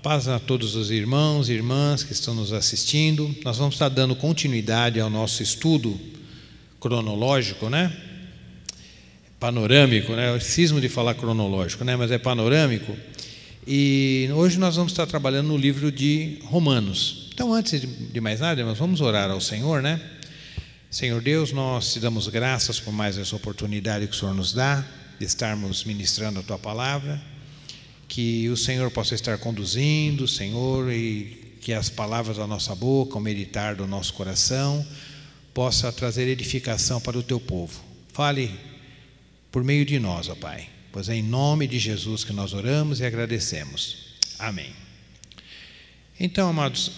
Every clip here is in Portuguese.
Paz a todos os irmãos e irmãs que estão nos assistindo. Nós vamos estar dando continuidade ao nosso estudo cronológico, né? Panorâmico, né? Eu cismo de falar cronológico, né? Mas é panorâmico. E hoje nós vamos estar trabalhando no livro de Romanos. Então, antes de mais nada, nós vamos orar ao Senhor, né? Senhor Deus, nós te damos graças por mais essa oportunidade que o Senhor nos dá de estarmos ministrando a Tua Palavra. Que o Senhor possa estar conduzindo, Senhor, e que as palavras da nossa boca, o meditar do nosso coração, possa trazer edificação para o Teu povo. Fale por meio de nós, ó Pai, pois é em nome de Jesus que nós oramos e agradecemos. Amém. Então, amados,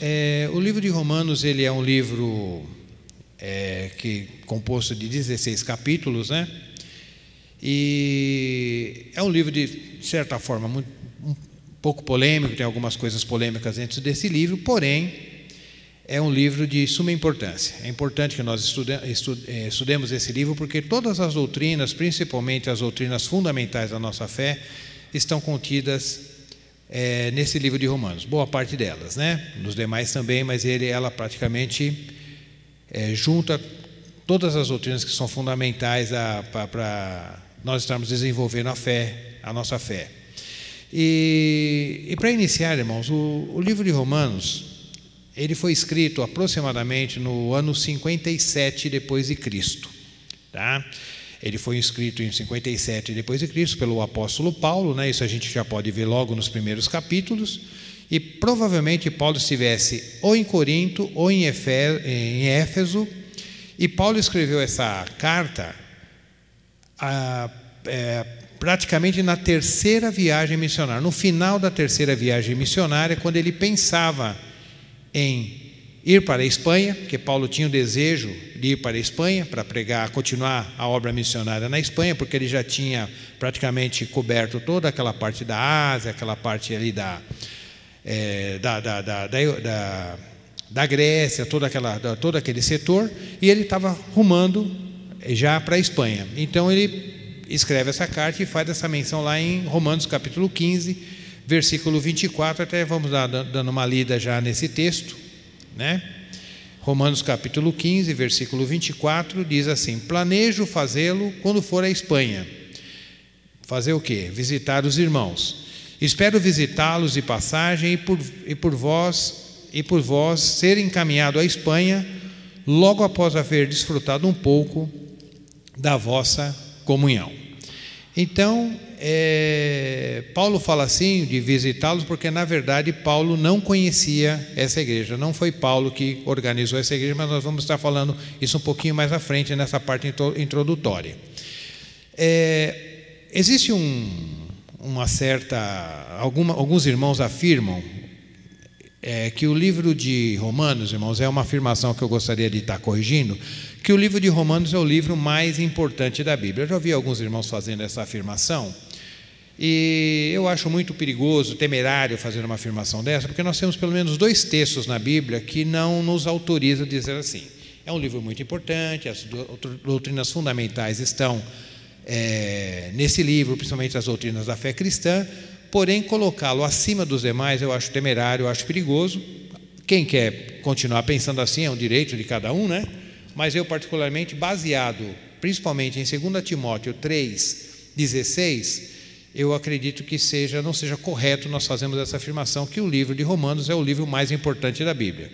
o livro de Romanos, ele é um livro composto de 16 capítulos, né? E é um livro de certa forma um pouco polêmico, tem algumas coisas polêmicas dentro desse livro, porém é um livro de suma importância. É importante que nós estudemos esse livro, porque todas as doutrinas, principalmente as doutrinas fundamentais da nossa fé, estão contidas nesse livro de Romanos, boa parte delas, né? Nos demais também, mas ela praticamente junta todas as doutrinas que são fundamentais para nós estarmos desenvolvendo a nossa fé. E para iniciar, irmãos, o livro de Romanos, ele foi escrito aproximadamente no ano 57 depois de Cristo, tá? Ele foi escrito em 57 depois de Cristo pelo apóstolo Paulo, né? Isso a gente já pode ver logo nos primeiros capítulos. E provavelmente Paulo estivesse ou em Corinto ou em Éfeso. E Paulo escreveu essa carta praticamente na terceira viagem missionária, no final da terceira viagem missionária, quando ele pensava em ir para a Espanha, porque Paulo tinha o desejo de ir para a Espanha para pregar, continuar a obra missionária na Espanha, porque ele já tinha praticamente coberto toda aquela parte da Ásia, aquela parte ali da Grécia, todo aquele setor, e ele estava rumando já para a Espanha. Então ele escreve essa carta e faz essa menção lá em Romanos capítulo 15, versículo 24, até vamos dando uma lida já nesse texto, né? Romanos capítulo 15, versículo 24, diz assim: planejo fazê-lo quando for à Espanha. Fazer o quê? Visitar os irmãos. Espero visitá-los de passagem e por vós ser encaminhado à Espanha, logo após haver desfrutado um pouco da vossa comunhão. Então, Paulo fala assim de visitá-los, porque na verdade Paulo não conhecia essa igreja. Não foi Paulo que organizou essa igreja, mas nós vamos estar falando isso um pouquinho mais à frente nessa parte introdutória. Existe alguns irmãos afirmam que o livro de Romanos, irmãos, é uma afirmação que eu gostaria de estar corrigindo, que o livro de Romanos é o livro mais importante da Bíblia. Eu já ouvi alguns irmãos fazendo essa afirmação, e eu acho muito perigoso, temerário fazer uma afirmação dessa, porque nós temos pelo menos 2 textos na Bíblia que não nos autorizam a dizer assim. É um livro muito importante, as doutrinas fundamentais estão nesse livro, principalmente as doutrinas da fé cristã, porém colocá-lo acima dos demais eu acho temerário, eu acho perigoso. Quem quer continuar pensando assim é um direito de cada um, né? Mas eu particularmente, baseado principalmente em 2 Timóteo 3,16, eu acredito que não seja correto nós fazermos essa afirmação que o livro de Romanos é o livro mais importante da Bíblia.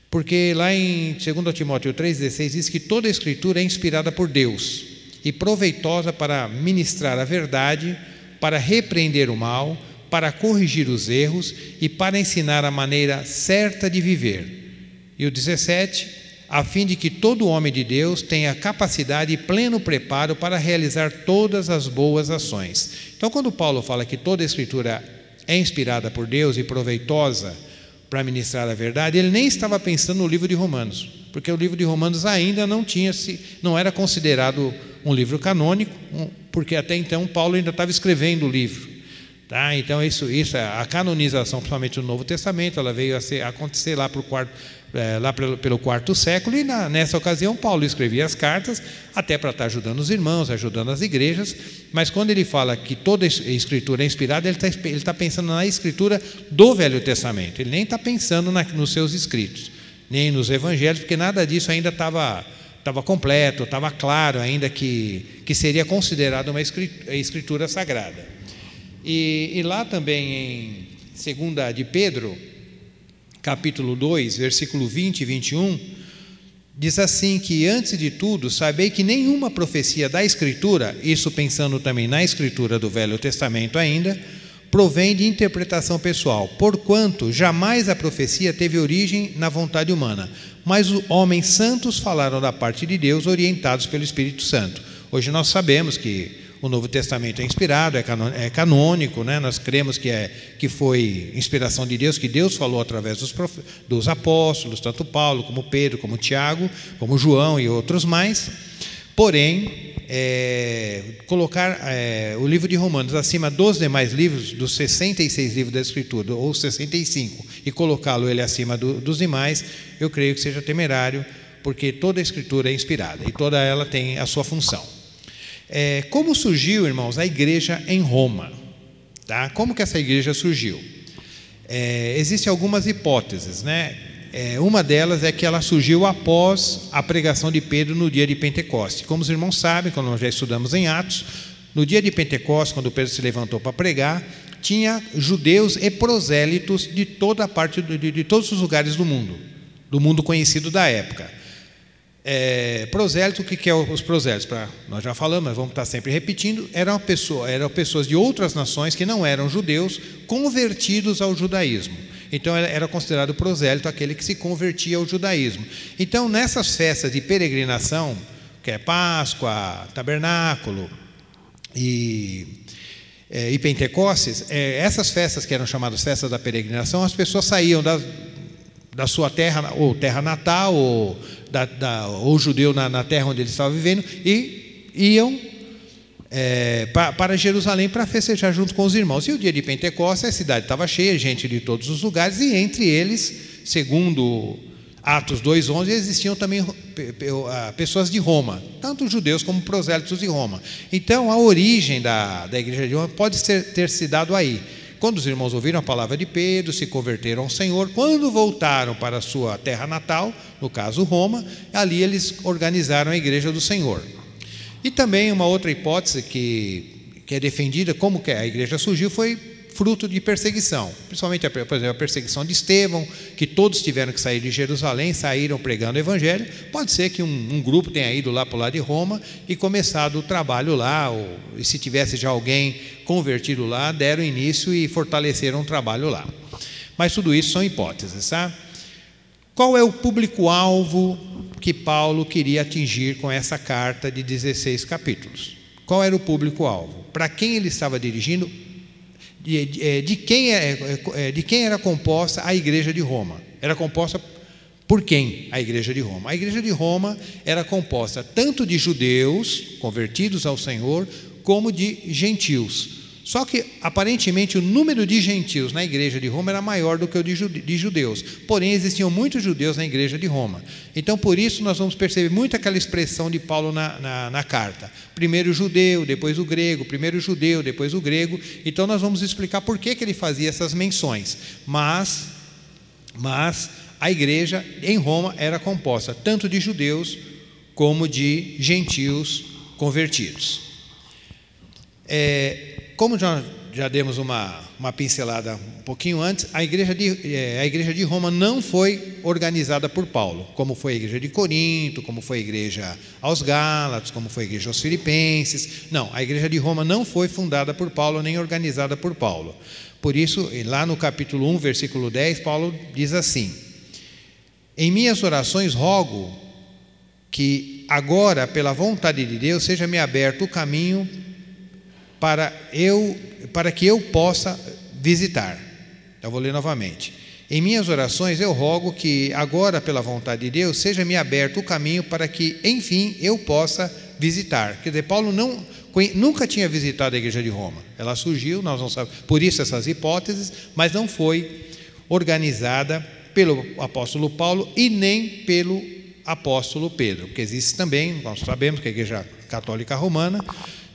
Porque lá em 2 Timóteo 3,16 diz que toda a Escritura é inspirada por Deus e proveitosa para ministrar a verdade, para repreender o mal, para corrigir os erros e para ensinar a maneira certa de viver. E o 17, a fim de que todo homem de Deus tenha capacidade e pleno preparo para realizar todas as boas ações. Então, quando Paulo fala que toda a Escritura é inspirada por Deus e proveitosa para ministrar a verdade, ele nem estava pensando no livro de Romanos, porque o livro de Romanos ainda não era considerado um livro canônico, porque até então Paulo ainda estava escrevendo o livro, Tá? Então, a canonização, principalmente no Novo Testamento, ela veio a acontecer lá pelo quarto século, e nessa ocasião Paulo escrevia as cartas até para estar ajudando os irmãos, ajudando as igrejas, mas quando ele fala que toda a Escritura é inspirada, ele está pensando na Escritura do Velho Testamento, ele nem está pensando nos seus escritos, nem nos evangelhos, porque nada disso ainda estava completo, estava claro ainda que seria considerado uma Escritura sagrada. E lá também em 2 de Pedro, capítulo 2, versículo 20 e 21, diz assim que, antes de tudo, sabei que nenhuma profecia da Escritura, isso pensando também na Escritura do Velho Testamento ainda, provém de interpretação pessoal, porquanto jamais a profecia teve origem na vontade humana, mas os homens santos falaram da parte de Deus, orientados pelo Espírito Santo. Hoje nós sabemos que o Novo Testamento é inspirado, é canônico, né? Nós cremos que foi inspiração de Deus, que Deus falou através dos apóstolos, tanto Paulo, como Pedro, como Tiago, como João e outros mais. Porém, colocar o livro de Romanos acima dos demais livros, dos 66 livros da Escritura, ou 65, e colocá-lo ele acima dos demais, eu creio que seja temerário, porque toda a Escritura é inspirada, e toda ela tem a sua função. Como surgiu, irmãos, a igreja em Roma? Tá? Como que essa igreja surgiu? Existem algumas hipóteses, né? Uma delas é que ela surgiu após a pregação de Pedro no dia de Pentecoste. Como os irmãos sabem, quando nós já estudamos em Atos, no dia de Pentecoste, quando Pedro se levantou para pregar, tinha judeus e prosélitos de toda a parte, de todos os lugares do mundo conhecido da época. Prosélito, o que é os prosélitos? Nós já falamos, mas vamos estar sempre repetindo, eram pessoas de outras nações que não eram judeus, convertidos ao judaísmo. Então era considerado prosélito aquele que se convertia ao judaísmo. Então, nessas festas de peregrinação, que é Páscoa, Tabernáculo e Pentecostes, essas festas que eram chamadas festas da peregrinação, as pessoas saíam da sua terra, ou terra natal, ou judeu na terra onde ele estava vivendo, e iam para Jerusalém para festejar junto com os irmãos. E o dia de Pentecostes, a cidade estava cheia, gente de todos os lugares, e entre eles, segundo Atos 2:11, existiam também pessoas de Roma, tanto judeus como prosélitos de Roma. Então, a origem da igreja de Roma pode ter se dado aí. Quando os irmãos ouviram a palavra de Pedro, se converteram ao Senhor, quando voltaram para a sua terra natal, no caso Roma, ali eles organizaram a igreja do Senhor. E também uma outra hipótese que é defendida, como que a igreja surgiu, foi fruto de perseguição, principalmente, por exemplo, a perseguição de Estevão, que todos tiveram que sair de Jerusalém, saíram pregando o evangelho. Pode ser que um grupo tenha ido lá para o lado de Roma e começado o trabalho lá, e se tivesse já alguém convertido lá, deram início e fortaleceram o trabalho lá. Mas tudo isso são hipóteses, tá? Qual é o público-alvo que Paulo queria atingir com essa carta de 16 capítulos? Qual era o público-alvo? Para quem ele estava dirigindo? De quem era composta a igreja de Roma? Era composta por quem a igreja de Roma? A igreja de Roma era composta tanto de judeus convertidos ao Senhor, como de gentios. Só que, aparentemente, o número de gentios na igreja de Roma era maior do que o de judeus. Porém, existiam muitos judeus na igreja de Roma. Então, por isso, nós vamos perceber muito aquela expressão de Paulo na carta. Primeiro o judeu, depois o grego, primeiro o judeu, depois o grego. Então, nós vamos explicar por que ele fazia essas menções. Mas a igreja em Roma era composta tanto de judeus como de gentios convertidos. Como já demos uma pincelada um pouquinho antes, a igreja de Roma não foi organizada por Paulo, como foi a igreja de Corinto, como foi a igreja aos Gálatas, como foi a igreja aos Filipenses. Não, a igreja de Roma não foi fundada por Paulo, nem organizada por Paulo. Por isso, lá no capítulo 1, versículo 10, Paulo diz assim: em minhas orações rogo que agora, pela vontade de Deus, seja-me aberto o caminho para que eu possa visitar. Eu vou ler novamente. Em minhas orações eu rogo que agora, pela vontade de Deus, seja-me aberto o caminho para que, enfim, eu possa visitar. Quer dizer, Paulo não, nunca tinha visitado a igreja de Roma. Ela surgiu, nós não sabemos, por isso essas hipóteses, mas não foi organizada pelo apóstolo Paulo e nem pelo apóstolo Pedro, porque existe também, nós sabemos que a Igreja Católica Romana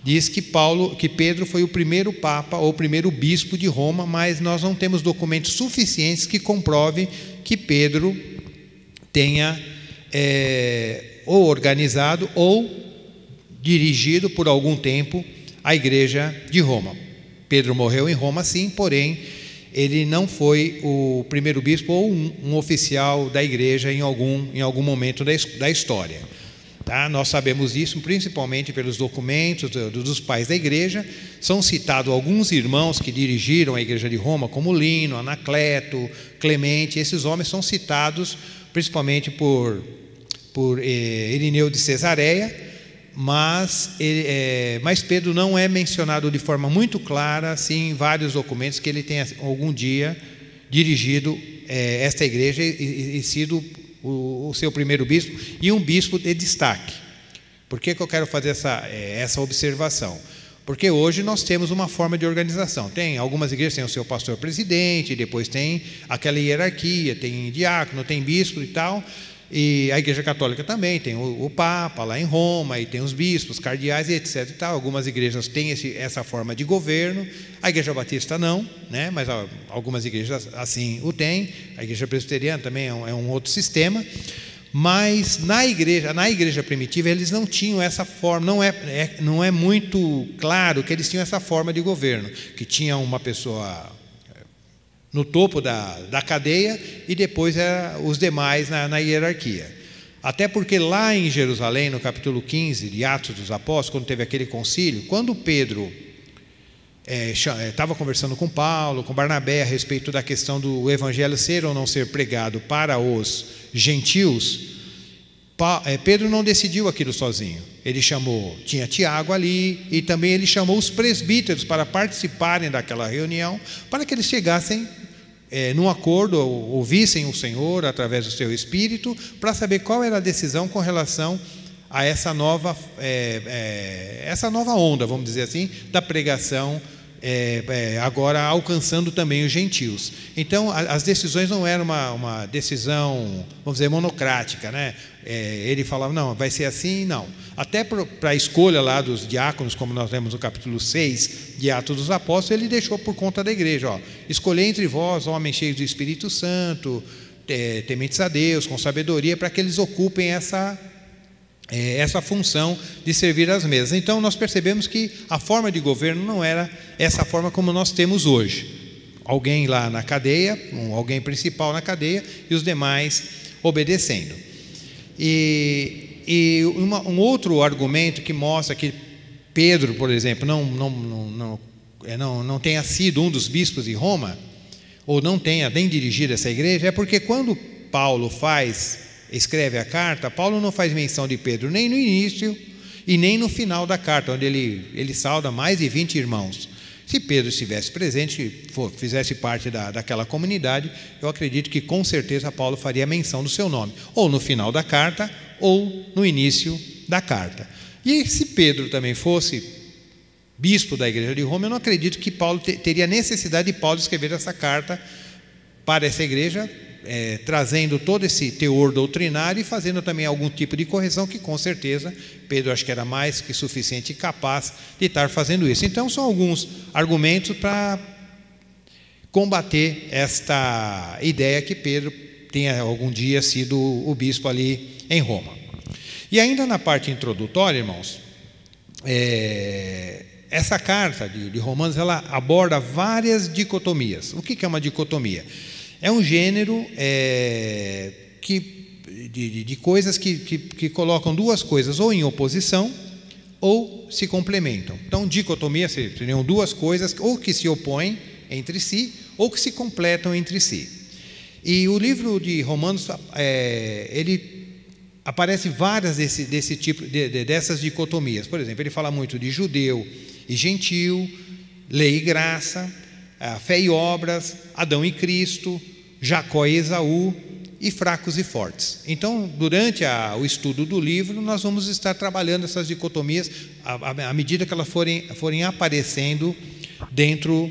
diz que Pedro foi o primeiro papa ou o primeiro bispo de Roma, mas nós não temos documentos suficientes que comprovem que Pedro tenha ou organizado ou dirigido por algum tempo a Igreja de Roma. Pedro morreu em Roma, sim, porém ele não foi o primeiro bispo ou um oficial da igreja em algum momento da história. Tá? Nós sabemos isso principalmente pelos documentos dos pais da igreja. São citados alguns irmãos que dirigiram a igreja de Roma, como Lino, Anacleto, Clemente. Esses homens são citados principalmente por Irineu de Cesareia, mas Pedro não é mencionado de forma muito clara, assim, em vários documentos, que ele tenha algum dia dirigido esta igreja e sido o seu primeiro bispo e um bispo de destaque. Por que eu quero fazer essa observação? Porque hoje nós temos uma forma de organização. Algumas igrejas têm o seu pastor presidente, depois tem aquela hierarquia, tem diácono, tem bispo e tal. E a Igreja Católica também tem o Papa lá em Roma, e tem os bispos, cardeais e etc. E tal. Algumas igrejas têm essa forma de governo, a Igreja Batista não, né? Mas algumas igrejas assim o têm. A Igreja Presbiteriana também é um outro sistema. Mas na igreja primitiva eles não tinham essa forma, não é muito claro que eles tinham essa forma de governo, que tinha uma pessoa no topo da cadeia e depois os demais na hierarquia. Até porque lá em Jerusalém, no capítulo 15 de Atos dos Apóstolos, quando teve aquele concílio, quando Pedro estava conversando com Paulo, com Barnabé, a respeito da questão do evangelho ser ou não ser pregado para os gentios, Pedro não decidiu aquilo sozinho. Ele tinha Tiago ali, e também ele chamou os presbíteros para participarem daquela reunião, para que eles chegassem num acordo, ouvissem o Senhor através do seu Espírito, para saber qual era a decisão com relação a essa nova onda, vamos dizer assim, da pregação, agora alcançando também os gentios. Então as decisões não eram uma decisão, vamos dizer, monocrática, né? Ele falava, não, vai ser assim, não. Até para a escolha lá dos diáconos, como nós lemos no capítulo 6 de Atos dos Apóstolos, ele deixou por conta da igreja, escolher entre vós homens cheios do Espírito Santo, tementes a Deus, com sabedoria, para que eles ocupem essa função de servir às mesas. Então nós percebemos que a forma de governo não era essa forma como nós temos hoje. Alguém lá na cadeia, alguém principal na cadeia, e os demais obedecendo. E um outro argumento que mostra que Pedro, por exemplo, não tenha sido um dos bispos de Roma, ou não tenha nem dirigido essa igreja, é porque quando Paulo escreve a carta, Paulo não faz menção de Pedro nem no início e nem no final da carta, onde ele sauda mais de 20 irmãos. Se Pedro estivesse presente, fizesse parte daquela comunidade, eu acredito que com certeza Paulo faria menção do seu nome, ou no final da carta, ou no início da carta. E se Pedro também fosse bispo da igreja de Roma, eu não acredito que Paulo teria necessidade de Paulo escrever essa carta para essa igreja, trazendo todo esse teor doutrinário e fazendo também algum tipo de correção, que com certeza Pedro acho que era mais que suficiente e capaz de estar fazendo isso. Então são alguns argumentos para combater esta ideia que Pedro tenha algum dia sido o bispo ali em Roma. E ainda na parte introdutória, irmãos, essa carta de Romanos, ela aborda várias dicotomias. O que é uma dicotomia? É um gênero de coisas que colocam duas coisas ou em oposição ou se complementam. Então, dicotomia seriam duas coisas ou que se opõem entre si ou que se completam entre si. E o livro de Romanos, ele aparece várias desse tipo, dessas dicotomias. Por exemplo, ele fala muito de judeu e gentil, lei e graça, fé e obras, Adão e Cristo, Jacó e Esaú, e fracos e fortes. Então, durante o estudo do livro, nós vamos estar trabalhando essas dicotomias à medida que elas forem aparecendo dentro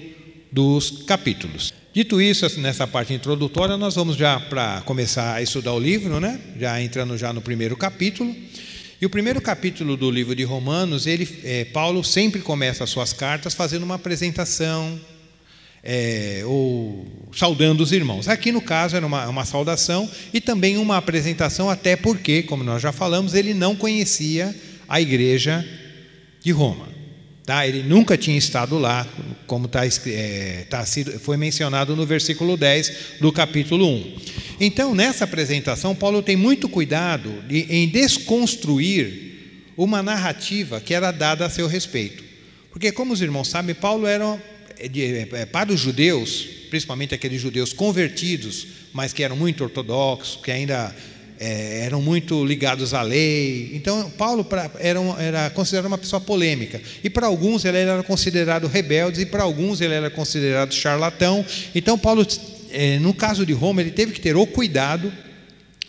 dos capítulos. Dito isso, nessa parte introdutória, nós vamos já para começar a estudar o livro, né? Já entrando já no primeiro capítulo. E o primeiro capítulo do livro de Romanos, Paulo sempre começa as suas cartas fazendo uma apresentação, ou saudando os irmãos. Aqui, no caso, era uma saudação e também uma apresentação, até porque, como nós já falamos, ele não conhecia a igreja de Roma. Tá? Ele nunca tinha estado lá, como foi mencionado no versículo 10 do capítulo 1. Então, nessa apresentação, Paulo tem muito cuidado em desconstruir uma narrativa que era dada a seu respeito. Porque, como os irmãos sabem, Paulo era, para os judeus, principalmente aqueles judeus convertidos, mas que eram muito ortodoxos, que ainda eram muito ligados à lei. Então, Paulo era considerado uma pessoa polêmica. E para alguns ele era considerado rebelde, e para alguns ele era considerado charlatão. Então, Paulo, no caso de Roma, ele teve que ter o cuidado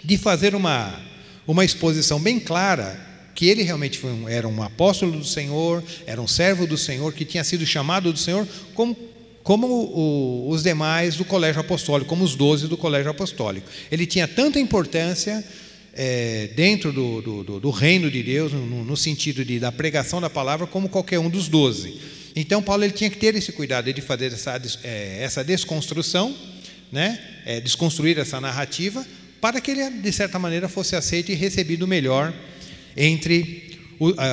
de fazer uma exposição bem clara que ele realmente era um apóstolo do Senhor, era um servo do Senhor, que tinha sido chamado do Senhor como os demais do colégio apostólico, como os 12 do colégio apostólico. Ele tinha tanta importância dentro do reino de Deus, no sentido da pregação da palavra, como qualquer um dos 12. Então, Paulo ele tinha que ter esse cuidado de fazer essa desconstrução, né? Desconstruir essa narrativa, para que ele, de certa maneira, fosse aceito e recebido melhor entre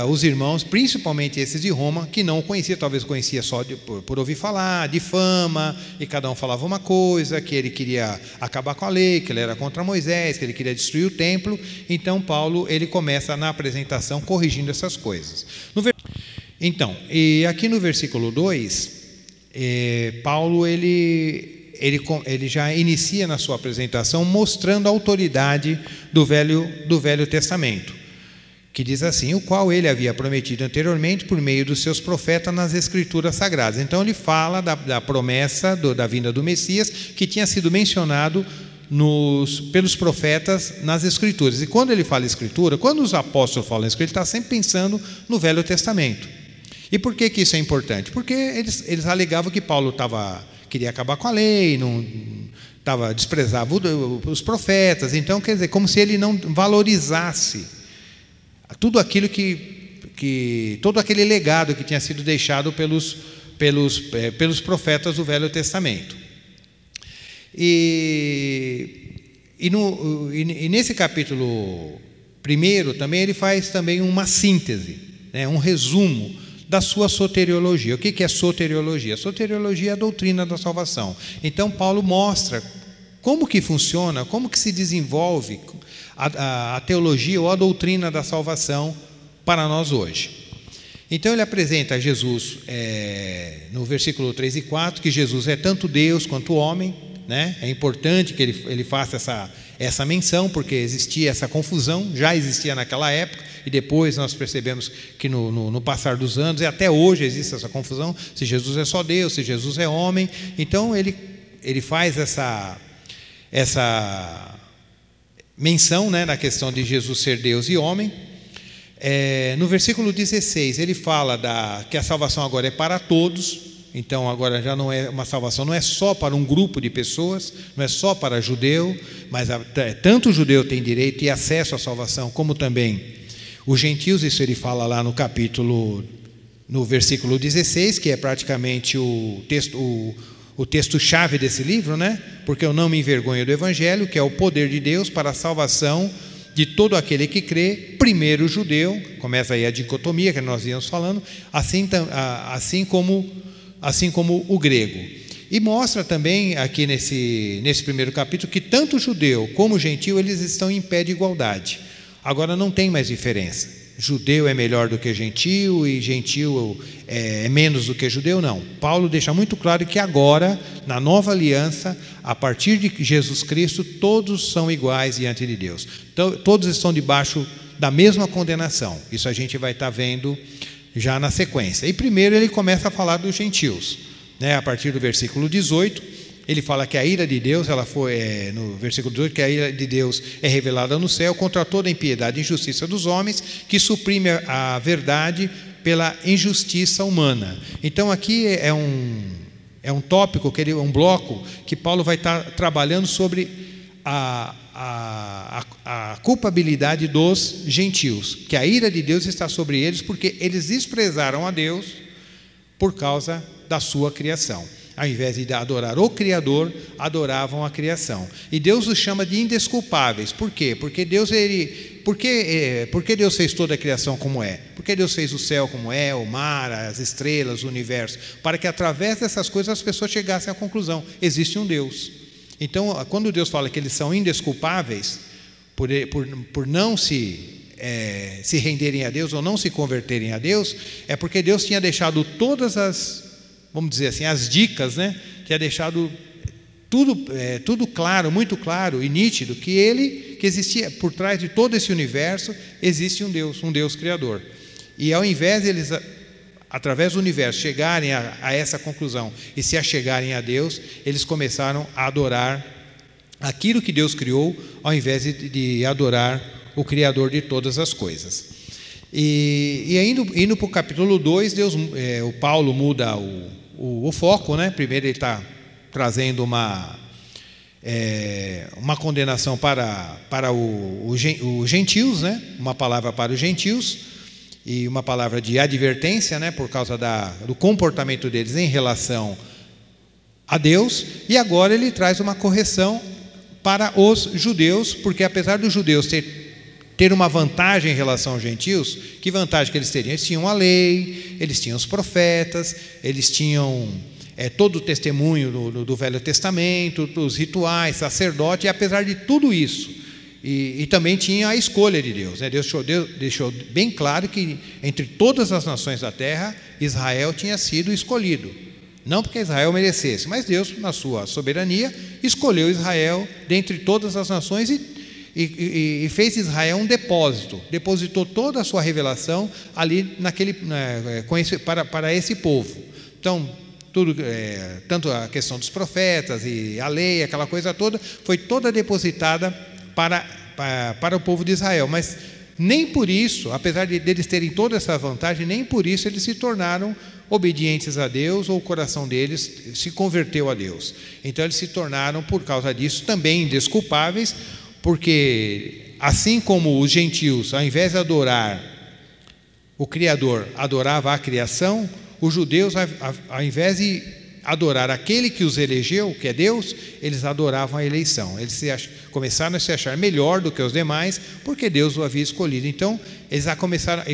os irmãos, principalmente esses de Roma, que não o conhecia, talvez conhecia só por ouvir falar, de fama, e cada um falava uma coisa, que ele queria acabar com a lei, que ele era contra Moisés, que ele queria destruir o templo. Então, Paulo ele começa na apresentação corrigindo essas coisas. Então, e aqui no versículo 2, Paulo ele já inicia na sua apresentação mostrando a autoridade do Velho Testamento, que diz assim: o qual ele havia prometido anteriormente por meio dos seus profetas nas Escrituras Sagradas. Então ele fala da promessa da vinda do Messias, que tinha sido mencionado pelos profetas nas Escrituras. E quando ele fala Escritura, quando os apóstolos falam Escritura, ele está sempre pensando no Velho Testamento. E por que isso é importante? Porque eles alegavam que Paulo queria acabar com a lei, desprezava os profetas. Então, quer dizer, como se ele não valorizasse tudo aquilo todo aquele legado que tinha sido deixado pelos profetas do Velho Testamento. E nesse capítulo 1 também ele faz também uma síntese, né, um resumo da sua soteriologia. O que é soteriologia? Soteriologia é a doutrina da salvação. Então Paulo mostra como que funciona, como que se desenvolve a teologia ou a doutrina da salvação para nós hoje. Então ele apresenta Jesus, no versículo 3 e 4, que Jesus é tanto Deus quanto homem, né? É importante que ele faça essa menção, porque existia essa confusão, já existia naquela época, e depois nós percebemos que no passar dos anos, e até hoje existe essa confusão, se Jesus é só Deus, se Jesus é homem. Então ele faz essa menção, né, na questão de Jesus ser Deus e homem. No versículo 16 ele fala que a salvação agora é para todos. Então agora já não é uma salvação, não é só para um grupo de pessoas, não é só para judeu, mas tanto o judeu tem direito e acesso à salvação, como também os gentios. Isso ele fala lá no versículo 16, que é praticamente o texto-chave desse livro, né? Porque eu não me envergonho do Evangelho, que é o poder de Deus para a salvação de todo aquele que crê, primeiro o judeu, começa aí a dicotomia que nós íamos falando, assim como o grego. E mostra também aqui nesse primeiro capítulo que tanto o judeu como o gentio eles estão em pé de igualdade. Agora não tem mais diferença. Judeu é melhor do que gentio e gentio é menos do que judeu, não. Paulo deixa muito claro que agora, na nova aliança, a partir de Jesus Cristo, todos são iguais diante de Deus. Então, todos estão debaixo da mesma condenação. Isso a gente vai estar vendo já na sequência. E primeiro ele começa a falar dos gentios, né? A partir do versículo 18, Ele fala que a ira de Deus, ela foi, no versículo 18, que a ira de Deus é revelada no céu contra toda a impiedade e injustiça dos homens, que suprime a verdade pela injustiça humana. Então aqui é um tópico, um bloco, que Paulo vai estar trabalhando sobre a culpabilidade dos gentios, que a ira de Deus está sobre eles, porque eles desprezaram a Deus por causa da sua criação. Ao invés de adorar o Criador, adoravam a criação. E Deus os chama de indesculpáveis. Por quê? Porque Deus fez toda a criação como é? Porque Deus fez o céu como é, o mar, as estrelas, o universo, para que através dessas coisas as pessoas chegassem à conclusão: existe um Deus. Então, quando Deus fala que eles são indesculpáveis por não se renderem a Deus ou não se converterem a Deus, é porque Deus tinha deixado todas as, vamos dizer assim, as dicas, né? Tinha deixado tudo claro, muito claro e nítido, que existia por trás de todo esse universo, existe um Deus criador. E ao invés de eles, através do universo, chegarem a essa conclusão e se achegarem a Deus, eles começaram a adorar aquilo que Deus criou, ao invés de adorar o Criador de todas as coisas. E indo para o capítulo 2, o Paulo muda o foco, né? Primeiro ele está trazendo uma condenação para os gentios, né? Uma palavra para os gentios e uma palavra de advertência, né? Por causa do comportamento deles em relação a Deus. E agora ele traz uma correção para os judeus, porque apesar dos judeus ter uma vantagem em relação aos gentios, que vantagem que eles teriam? Eles tinham a lei, eles tinham os profetas, eles tinham todo o testemunho do Velho Testamento, dos rituais, sacerdote, e apesar de tudo isso, e também tinha a escolha de Deus, né? Deus deixou bem claro que entre todas as nações da terra, Israel tinha sido escolhido. Não porque Israel merecesse, mas Deus, na sua soberania, escolheu Israel dentre todas as nações e fez Israel um depósito, depositou toda a sua revelação ali para esse povo. Então, tanto a questão dos profetas e a lei, aquela coisa toda, foi toda depositada para o povo de Israel. Mas nem por isso, apesar de eles terem toda essa vantagem, nem por isso eles se tornaram obedientes a Deus, ou o coração deles se converteu a Deus. Então eles se tornaram, por causa disso, também indesculpáveis, porque assim como os gentios, ao invés de adorar o Criador, adoravam a criação, os judeus, ao invés de adorar aquele que os elegeu, que é Deus, eles adoravam a eleição. Eles começaram a se achar melhor do que os demais, porque Deus o havia escolhido. Então eles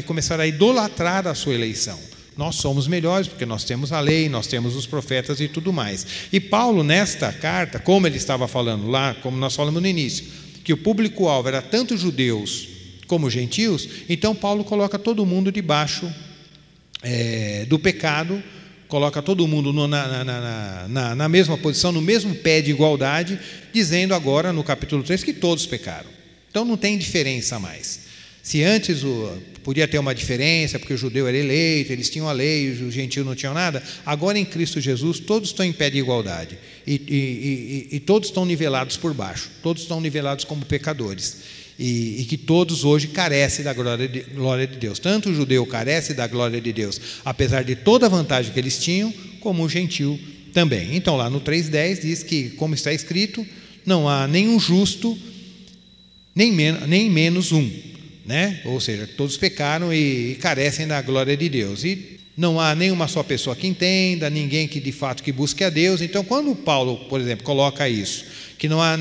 começaram a idolatrar a sua eleição. Nós somos melhores porque nós temos a lei, nós temos os profetas e tudo mais. E Paulo, nesta carta, como ele estava falando lá, como nós falamos no início, que o público-alvo era tanto judeus como gentios, então Paulo coloca todo mundo debaixo do pecado, coloca todo mundo na mesma posição, no mesmo pé de igualdade, dizendo agora no capítulo 3 que todos pecaram. Então não tem diferença mais. Se antes podia ter uma diferença, porque o judeu era eleito, eles tinham a lei, os gentios não tinham nada, agora em Cristo Jesus todos estão em pé de igualdade e todos estão nivelados por baixo, todos estão nivelados como pecadores, e que todos hoje carecem da glória de Deus. Tanto o judeu carece da glória de Deus, apesar de toda a vantagem que eles tinham, como o gentil também. Então lá no 3:10 diz que, como está escrito, não há nenhum justo, nem menos um, né? Ou seja, todos pecaram e carecem da glória de Deus, e não há nenhuma só pessoa que entenda, ninguém que de fato que busque a Deus. Então quando Paulo, por exemplo, coloca isso, que não há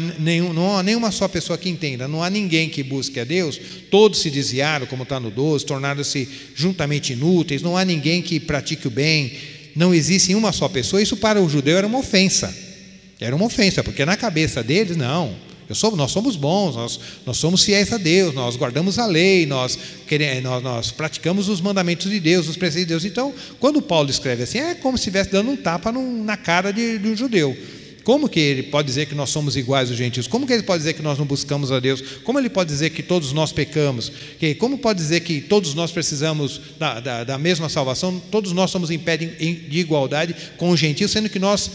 nenhuma só pessoa que entenda, não há ninguém que busque a Deus, todos se desviaram, como está no 12, tornaram-se juntamente inúteis, não há ninguém que pratique o bem, não existe uma só pessoa. Isso para o judeu era uma ofensa, porque na cabeça deles, não, nós somos bons, nós somos fiéis a Deus, nós guardamos a lei, nós praticamos os mandamentos de Deus, os preceitos de Deus. Então, quando Paulo escreve assim, é como se estivesse dando um tapa na cara de um judeu. Como que ele pode dizer que nós somos iguais aos gentios? Como que ele pode dizer que nós não buscamos a Deus? Como ele pode dizer que todos nós pecamos? Como pode dizer que todos nós precisamos da mesma salvação? Todos nós somos em pé de igualdade com os gentios, sendo que nós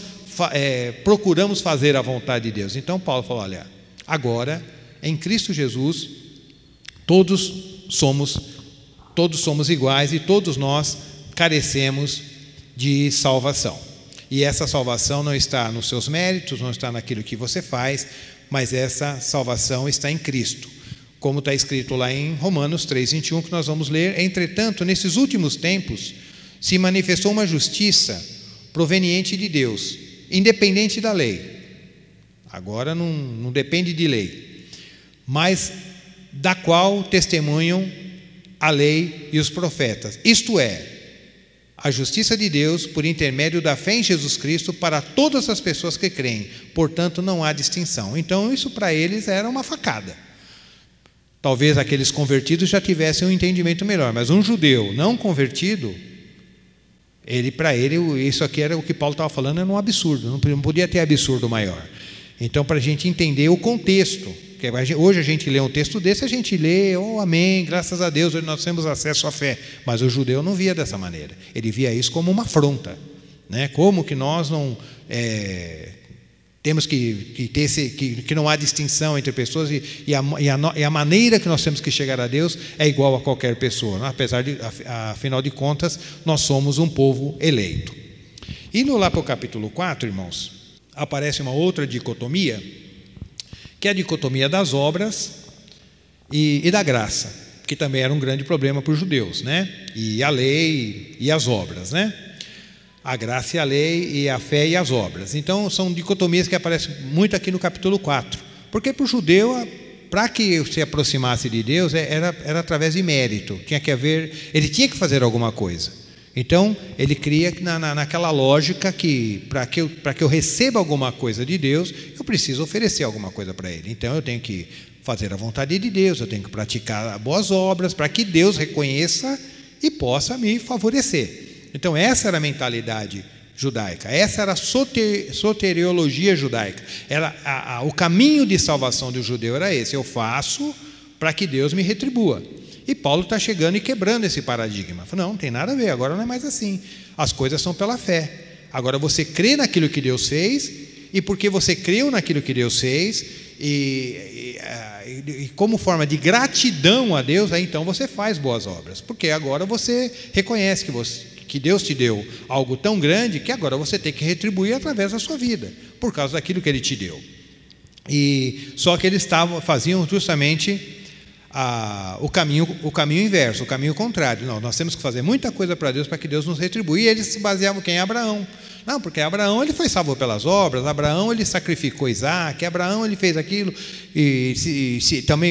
procuramos fazer a vontade de Deus. Então Paulo falou, olha, agora em Cristo Jesus todos somos iguais e todos nós carecemos de salvação. E essa salvação não está nos seus méritos, não está naquilo que você faz, mas essa salvação está em Cristo. Como está escrito lá em Romanos 3:21, que nós vamos ler: entretanto, nesses últimos tempos, se manifestou uma justiça proveniente de Deus, independente da lei. Agora não depende de lei, mas da qual testemunham a lei e os profetas. Isto é, a justiça de Deus por intermédio da fé em Jesus Cristo para todas as pessoas que creem. Portanto, não há distinção. Então, isso para eles era uma facada. Talvez aqueles convertidos já tivessem um entendimento melhor, mas um judeu não convertido, para ele, isso aqui era o que Paulo estava falando, era um absurdo, não podia ter absurdo maior. Então, para a gente entender o contexto, que hoje a gente lê um texto desse, a gente lê, oh, amém, graças a Deus, hoje nós temos acesso à fé. Mas o judeu não via dessa maneira, ele via isso como uma afronta, né? Como que nós não temos que ter que não há distinção entre pessoas e a maneira que nós temos que chegar a Deus é igual a qualquer pessoa, né? Apesar de, afinal de contas, nós somos um povo eleito. Indo lá para o capítulo 4, irmãos, aparece uma outra dicotomia, que é a dicotomia das obras e da graça, que também era um grande problema para os judeus, né? E a lei e as obras, né? A graça e a lei, e a fé e as obras. Então, são dicotomias que aparecem muito aqui no capítulo 4. Porque para o judeu, para que se aproximasse de Deus, era através de mérito. Ele tinha que fazer alguma coisa. Então, ele cria naquela lógica que para que eu receba alguma coisa de Deus, eu preciso oferecer alguma coisa para Ele. Então, eu tenho que fazer a vontade de Deus, eu tenho que praticar boas obras, para que Deus reconheça e possa me favorecer. Então, essa era a mentalidade judaica, essa era a soteriologia judaica. O caminho de salvação do judeu era esse: eu faço para que Deus me retribua. E Paulo está chegando e quebrando esse paradigma. Não tem nada a ver, agora não é mais assim. As coisas são pela fé. Agora você crê naquilo que Deus fez, e porque você creu naquilo que Deus fez, e como forma de gratidão a Deus, aí então você faz boas obras. Porque agora você reconhece que Deus te deu algo tão grande que agora você tem que retribuir através da sua vida, por causa daquilo que Ele te deu. E só que eles faziam justamente o caminho inverso, o caminho contrário. Não, nós temos que fazer muita coisa para Deus, para que Deus nos retribua. E eles se baseavam em Abraão. Não, porque Abraão ele foi salvo pelas obras, Abraão ele sacrificou Isaac, Abraão ele fez aquilo, e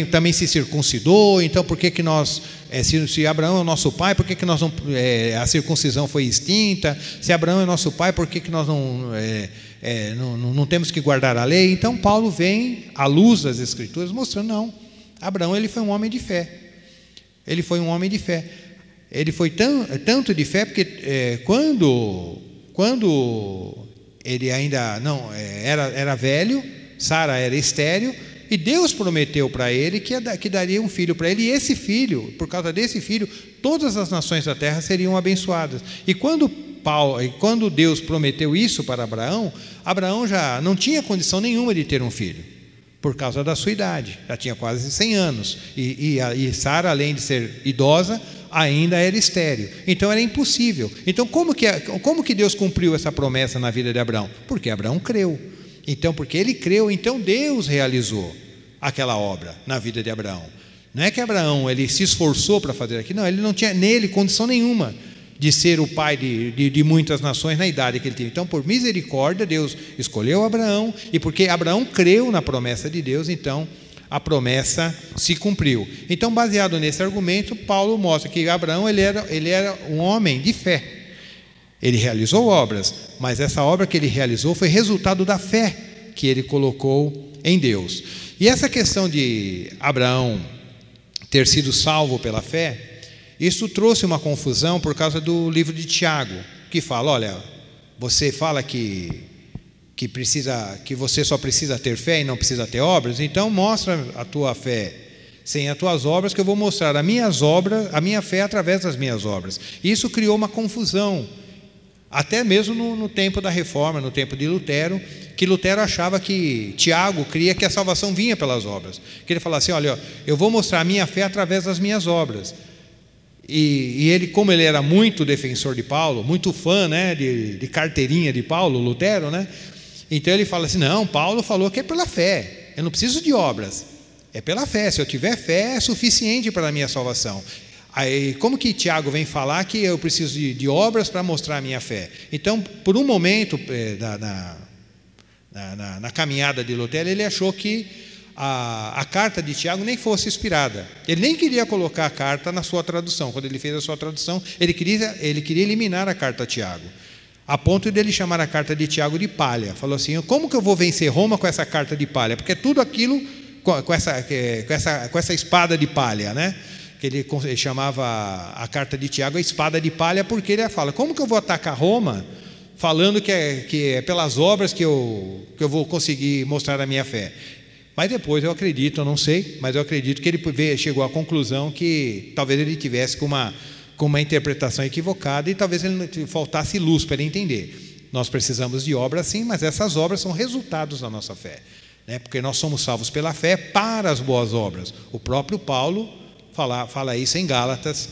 também se circuncidou. Então por que nós, se Abraão é o nosso pai, por que nós não, a circuncisão foi extinta? Se Abraão é nosso pai, por que nós não temos que guardar a lei? Então Paulo vem à luz das Escrituras mostrando, não, Abraão ele foi um homem de fé. Ele foi um homem de fé. Ele foi tanto de fé porque quando ele ainda não era velho, Sara era estéril, e Deus prometeu para ele que daria um filho para ele, e esse filho, por causa desse filho, todas as nações da terra seriam abençoadas. E quando Deus prometeu isso para Abraão, Abraão já não tinha condição nenhuma de ter um filho, por causa da sua idade, já tinha quase 100 anos, e Sara, além de ser idosa, ainda era estéril, então era impossível. Então como que Deus cumpriu essa promessa na vida de Abraão? Porque Abraão creu. Então porque ele creu, então Deus realizou aquela obra na vida de Abraão. Não é que Abraão ele se esforçou para fazer aquilo, não, ele não tinha nele condição nenhuma de ser o pai de muitas nações na idade que ele tinha. Então por misericórdia Deus escolheu Abraão, e porque Abraão creu na promessa de Deus, então a promessa se cumpriu. Então, baseado nesse argumento, Paulo mostra que Abraão ele era um homem de fé. Ele realizou obras, mas essa obra que ele realizou foi resultado da fé que ele colocou em Deus. E essa questão de Abraão ter sido salvo pela fé, isso trouxe uma confusão por causa do livro de Tiago, que fala, olha, você fala que você só precisa ter fé e não precisa ter obras, então mostra a tua fé sem as tuas obras, que eu vou mostrar a minha fé através das minhas obras. Isso criou uma confusão Até mesmo no tempo da Reforma, no tempo de Lutero, que Lutero achava que Tiago cria que a salvação vinha pelas obras. Que ele falava assim, olha, eu vou mostrar a minha fé através das minhas obras. E ele, como ele era muito defensor de Paulo, muito fã, né, de carteirinha de Paulo, Lutero, né? Então ele fala assim, não, Paulo falou que é pela fé, eu não preciso de obras, é pela fé, se eu tiver fé é suficiente para a minha salvação. Aí, como que Tiago vem falar que eu preciso de obras para mostrar a minha fé? Então, por um momento, na caminhada de Lutero, ele achou que a carta de Tiago nem fosse inspirada. Ele nem queria colocar a carta na sua tradução. Quando ele fez a sua tradução, ele queria eliminar a carta a Tiago, a ponto de ele chamar a carta de Tiago de palha. Falou assim, como que eu vou vencer Roma com essa carta de palha? Porque é tudo aquilo com essa espada de palha, né? Que ele chamava a carta de Tiago a espada de palha, porque ele fala, como que eu vou atacar Roma falando que é pelas obras que eu vou conseguir mostrar a minha fé? Mas depois eu acredito, eu não sei, mas eu acredito que ele chegou à conclusão que talvez ele tivesse com uma interpretação equivocada e talvez ele faltasse luz para ele entender. Nós precisamos de obras sim, mas essas obras são resultados da nossa fé, né? Porque nós somos salvos pela fé para as boas obras. O próprio Paulo fala isso em Gálatas,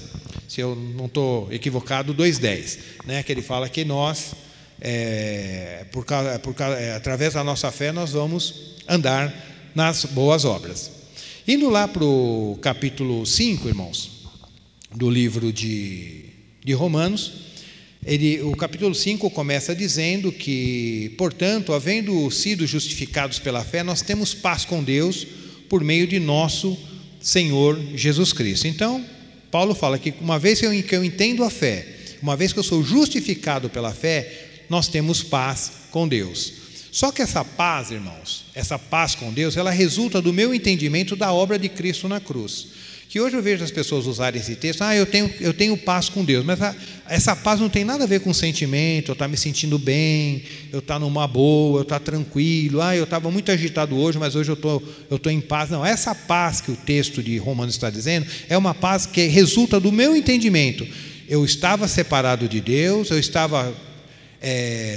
se eu não estou equivocado, 2:10, né? Que ele fala que nós, através da nossa fé, nós vamos andar nas boas obras. Indo lá para o capítulo 5, irmãos, do livro de Romanos, o capítulo 5 começa dizendo que, portanto, havendo sido justificados pela fé, nós temos paz com Deus por meio de nosso Senhor Jesus Cristo. Então, Paulo fala que uma vez que eu entendo a fé, uma vez que eu sou justificado pela fé, nós temos paz com Deus. Só que essa paz, irmãos, essa paz com Deus, ela resulta do meu entendimento da obra de Cristo na cruz. Que hoje eu vejo as pessoas usarem esse texto, eu tenho paz com Deus, mas essa paz não tem nada a ver com sentimento, eu estar me sentindo bem, eu estar numa boa, eu estar tranquilo, eu estava muito agitado hoje, mas hoje eu estou em paz. Não, essa paz que o texto de Romanos está dizendo, é uma paz que resulta do meu entendimento. Eu estava separado de Deus, eu estava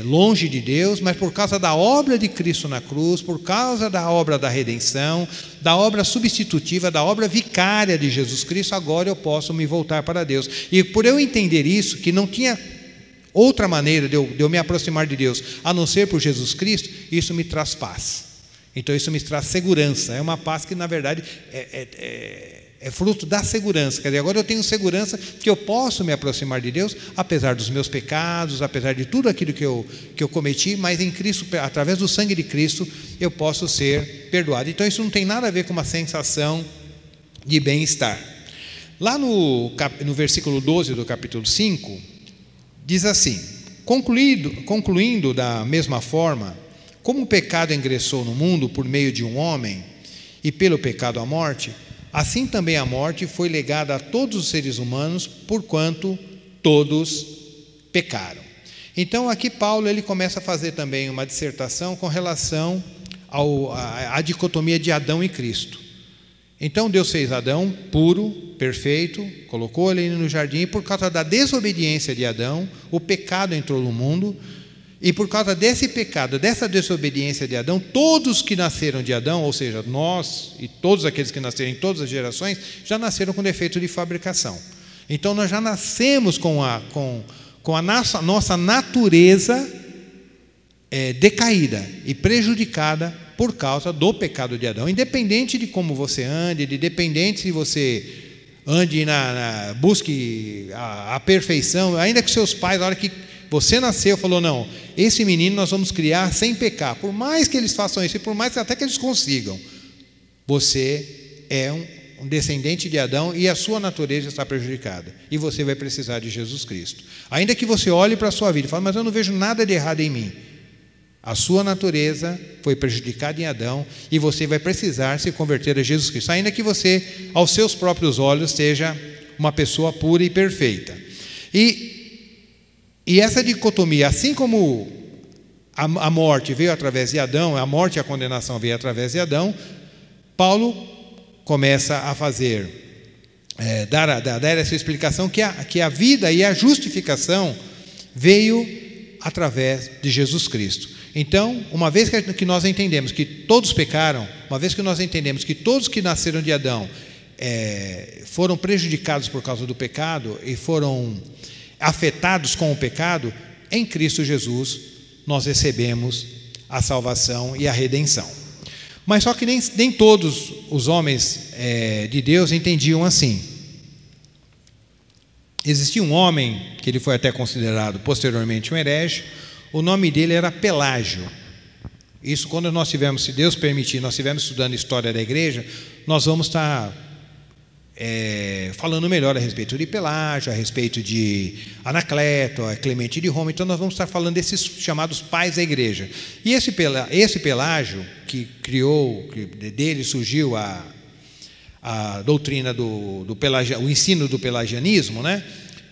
longe de Deus, mas por causa da obra de Cristo na cruz, por causa da obra da redenção, da obra substitutiva, da obra vicária de Jesus Cristo, agora eu posso me voltar para Deus. E por eu entender isso, que não tinha outra maneira de eu me aproximar de Deus, a não ser por Jesus Cristo, isso me traz paz. Então isso me traz segurança. É uma paz que na verdade é fruto da segurança. Quer dizer, agora eu tenho segurança que eu posso me aproximar de Deus, apesar dos meus pecados, apesar de tudo aquilo que eu cometi, mas em Cristo, através do sangue de Cristo, eu posso ser perdoado. Então isso não tem nada a ver com uma sensação de bem-estar. Lá no versículo 12 do capítulo 5, diz assim, concluindo da mesma forma, como o pecado ingressou no mundo por meio de um homem, e pelo pecado a morte, assim também a morte foi legada a todos os seres humanos, porquanto todos pecaram. Então aqui Paulo ele começa a fazer também uma dissertação com relação à dicotomia de Adão e Cristo. Então Deus fez Adão puro, perfeito, colocou ele no jardim, e por causa da desobediência de Adão, o pecado entrou no mundo, e por causa desse pecado, dessa desobediência de Adão, todos que nasceram de Adão, ou seja, nós e todos aqueles que nasceram em todas as gerações, já nasceram com defeito de fabricação. Então nós já nascemos com a nossa natureza decaída e prejudicada por causa do pecado de Adão. Independente de como você ande, independente se você ande busque a perfeição, ainda que seus pais, na hora que você nasceu, falou, não, esse menino nós vamos criar sem pecar. Por mais que eles façam isso, e por mais até que eles consigam, você é um descendente de Adão e a sua natureza está prejudicada. E você vai precisar de Jesus Cristo. Ainda que você olhe para a sua vida e fale, mas eu não vejo nada de errado em mim. A sua natureza foi prejudicada em Adão e você vai precisar se converter a Jesus Cristo. Ainda que você, aos seus próprios olhos, seja uma pessoa pura e perfeita. E essa dicotomia, assim como a morte veio através de Adão, a morte e a condenação veio através de Adão, Paulo começa a dar essa explicação que a vida e a justificação veio através de Jesus Cristo. Então, uma vez que nós entendemos que todos pecaram, uma vez que nós entendemos que todos que nasceram de Adão foram prejudicados por causa do pecado e foram afetados com o pecado, em Cristo Jesus nós recebemos a salvação e a redenção. Mas só que nem todos os homens de Deus entendiam assim. Existia um homem, que ele foi até considerado posteriormente um herege, o nome dele era Pelágio. Isso, quando nós tivermos, se Deus permitir, nós estivermos estudando a história da igreja, nós vamos estar falando melhor a respeito de Pelágio, a respeito de Anacleto, a Clemente de Roma. Então nós vamos estar falando desses chamados pais da igreja. E esse Pelágio, que criou, dele surgiu a doutrina o ensino do pelagianismo, né?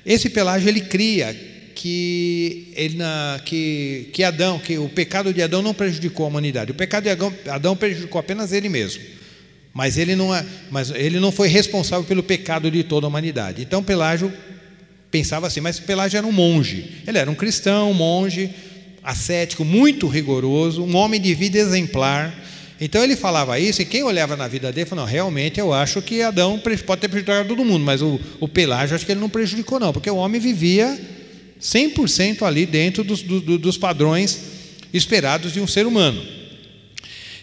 Esse Pelágio, ele cria que o pecado de Adão não prejudicou a humanidade. O pecado de Adão prejudicou apenas ele mesmo. Mas ele não foi responsável pelo pecado de toda a humanidade. Então Pelágio pensava assim, mas Pelágio era um monge. Ele era um cristão, um monge, ascético, muito rigoroso, um homem de vida exemplar. Então ele falava isso, e quem olhava na vida dele falou, não, realmente eu acho que Adão pode ter prejudicado todo mundo, mas o Pelágio acho que ele não prejudicou não, porque o homem vivia 100% ali dentro dos padrões esperados de um ser humano.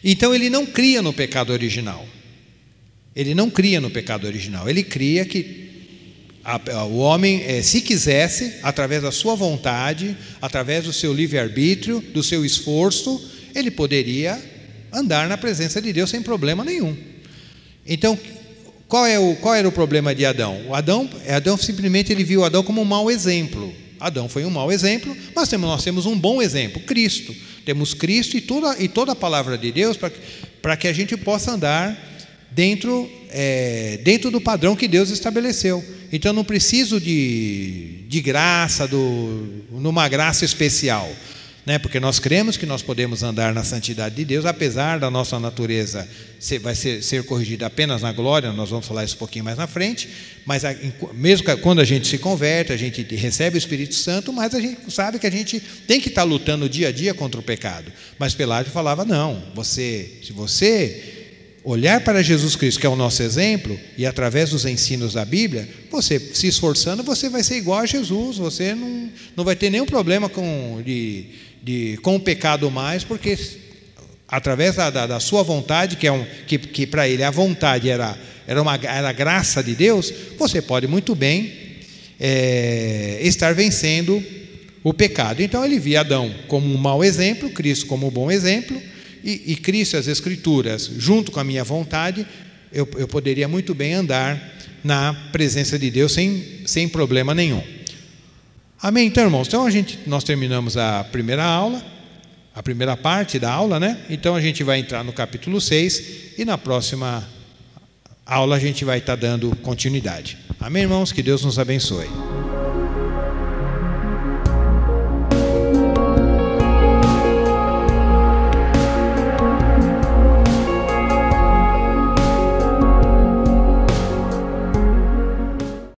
Então ele não cria no pecado original. Ele não cria no pecado original. Ele cria que o homem, se quisesse, através da sua vontade, através do seu livre-arbítrio, do seu esforço, ele poderia andar na presença de Deus sem problema nenhum. Então, qual era o problema de Adão? Adão simplesmente ele viu Adão como um mau exemplo. Adão foi um mau exemplo, mas nós temos um bom exemplo, Cristo. Temos Cristo e toda a palavra de Deus para que a gente possa andar dentro do padrão que Deus estabeleceu. Então não preciso de graça, numa graça especial, né? Porque nós cremos que nós podemos andar na santidade de Deus, apesar da nossa natureza vai ser corrigida apenas na glória. Nós vamos falar isso um pouquinho mais na frente, mas mesmo quando a gente se converte, a gente recebe o Espírito Santo, mas a gente sabe que a gente tem que estar lutando dia a dia contra o pecado. Mas Pelágio falava, não, se você olhar para Jesus Cristo, que é o nosso exemplo, e através dos ensinos da Bíblia, você se esforçando, você vai ser igual a Jesus, você não vai ter nenhum problema com o pecado mais, porque através da sua vontade, que para ele a vontade era a graça de Deus, você pode muito bem estar vencendo o pecado. Então ele via Adão como um mau exemplo, Cristo como um bom exemplo, e Cristo, as Escrituras, junto com a minha vontade, eu poderia muito bem andar na presença de Deus sem problema nenhum. Amém? Então, irmãos, nós terminamos a primeira aula, a primeira parte da aula, né? Então a gente vai entrar no capítulo 6 e na próxima aula a gente vai estar dando continuidade. Amém, irmãos? Que Deus nos abençoe.